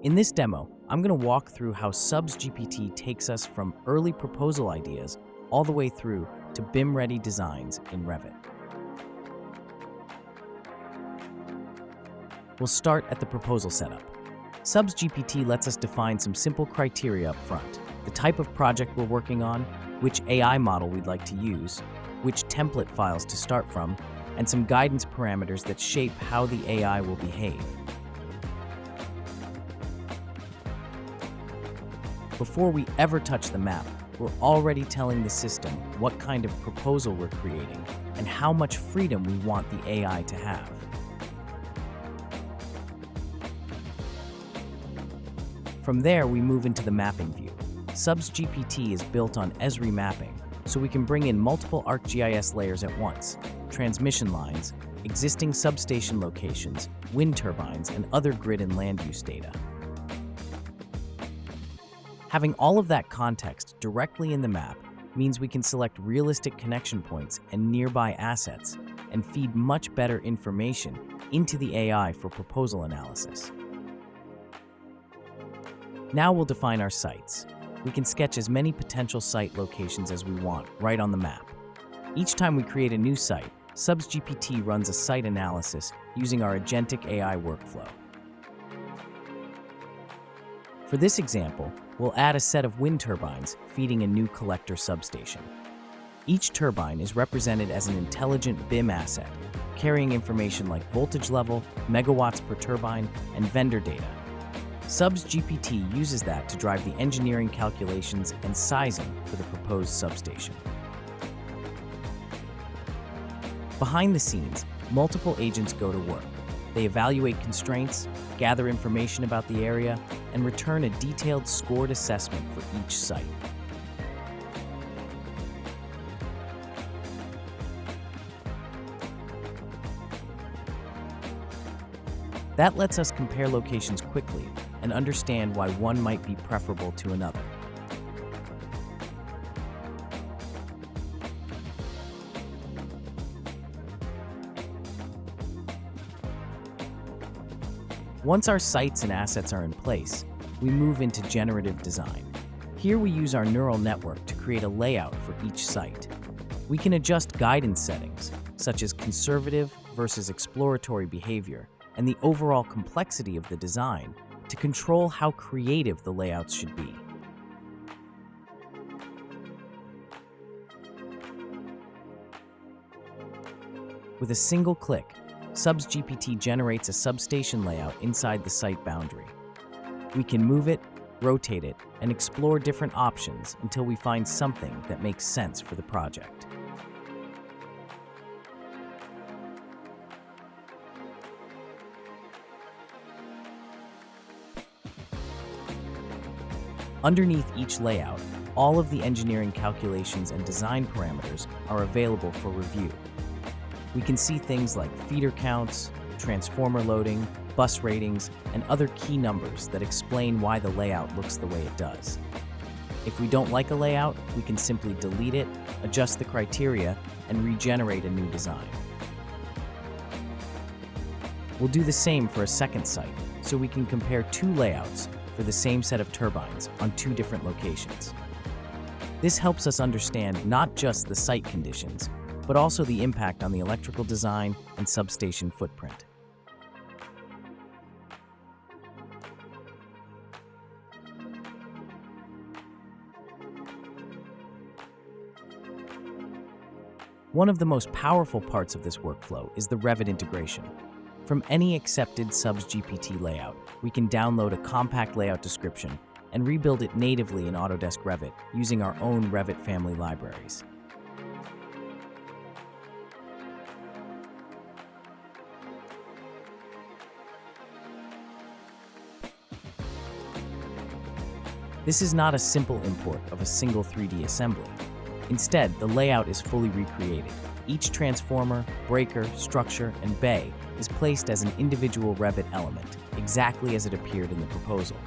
In this demo, I'm going to walk through how SubsGPT takes us from early proposal ideas all the way through to BIM-ready designs in Revit. We'll start at the proposal setup. SubsGPT lets us define some simple criteria up front: the type of project we're working on, which AI model we'd like to use, which template files to start from, and some guidance parameters that shape how the AI will behave. Before we ever touch the map, we're already telling the system what kind of proposal we're creating and how much freedom we want the AI to have. From there, we move into the mapping view. SubsGPT is built on Esri mapping, so we can bring in multiple ArcGIS layers at once: transmission lines, existing substation locations, wind turbines, and other grid and land use data. Having all of that context directly in the map means we can select realistic connection points and nearby assets and feed much better information into the AI for proposal analysis. Now we'll define our sites. We can sketch as many potential site locations as we want right on the map. Each time we create a new site, SubsGPT runs a site analysis using our Agentic AI workflow. For this example, we'll add a set of wind turbines feeding a new collector substation. Each turbine is represented as an intelligent BIM asset, carrying information like voltage level, megawatts per turbine, and vendor data. SubsGPT uses that to drive the engineering calculations and sizing for the proposed substation. Behind the scenes, multiple agents go to work. They evaluate constraints, gather information about the area, and return a detailed scored assessment for each site. That lets us compare locations quickly and understand why one might be preferable to another. Once our sites and assets are in place, we move into generative design. Here we use our neural network to create a layout for each site. We can adjust guidance settings, such as conservative versus exploratory behavior, and the overall complexity of the design to control how creative the layouts should be. With a single click, SubsGPT generates a substation layout inside the site boundary. We can move it, rotate it, and explore different options until we find something that makes sense for the project. Underneath each layout, all of the engineering calculations and design parameters are available for review. We can see things like feeder counts, transformer loading, bus ratings, and other key numbers that explain why the layout looks the way it does. If we don't like a layout, we can simply delete it, adjust the criteria, and regenerate a new design. We'll do the same for a second site, so we can compare two layouts for the same set of turbines on two different locations. This helps us understand not just the site conditions, but also the impact on the electrical design and substation footprint. One of the most powerful parts of this workflow is the Revit integration. From any accepted SubsGPT layout, we can download a compact layout description and rebuild it natively in Autodesk Revit using our own Revit family libraries. This is not a simple import of a single 3D assembly. Instead, the layout is fully recreated. Each transformer, breaker, structure, and bay is placed as an individual Revit element, exactly as it appeared in the proposal.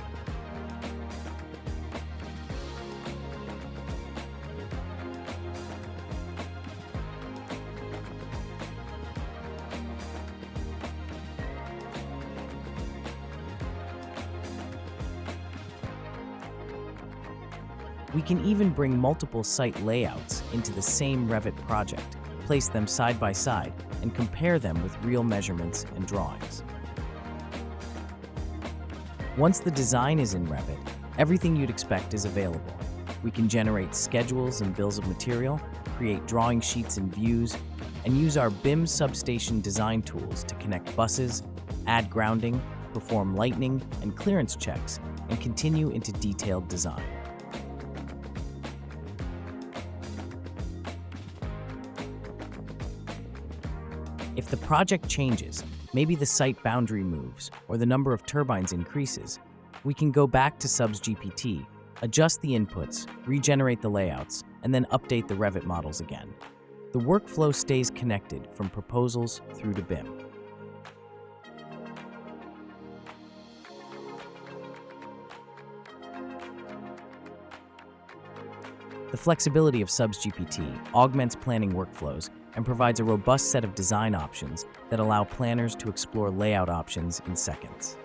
We can even bring multiple site layouts into the same Revit project, place them side by side, and compare them with real measurements and drawings. Once the design is in Revit, everything you'd expect is available. We can generate schedules and bills of material, create drawing sheets and views, and use our BIM substation design tools to connect buses, add grounding, perform lightning and clearance checks, and continue into detailed design. If the project changes, maybe the site boundary moves or the number of turbines increases, we can go back to SubsGPT, adjust the inputs, regenerate the layouts, and then update the Revit models again. The workflow stays connected from proposals through to BIM. The flexibility of SubsGPT augments planning workflows and provides a robust set of design options that allow planners to explore layout options in seconds.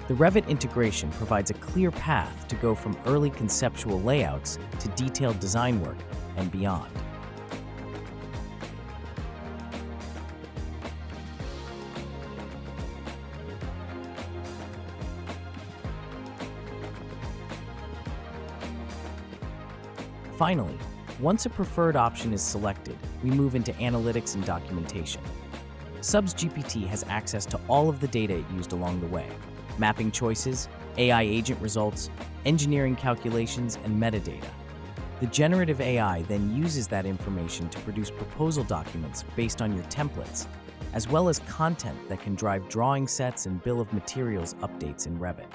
The Revit integration provides a clear path to go from early conceptual layouts to detailed design work and beyond. Finally, once a preferred option is selected, we move into analytics and documentation. SubsGPT has access to all of the data it used along the way: mapping choices, AI agent results, engineering calculations, and metadata. The generative AI then uses that information to produce proposal documents based on your templates, as well as content that can drive drawing sets and bill of materials updates in Revit.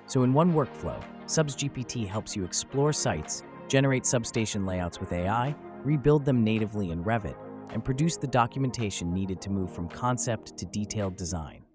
So in one workflow, SubsGPT helps you explore sites, generate substation layouts with AI, rebuild them natively in Revit, and produce the documentation needed to move from concept to detailed design.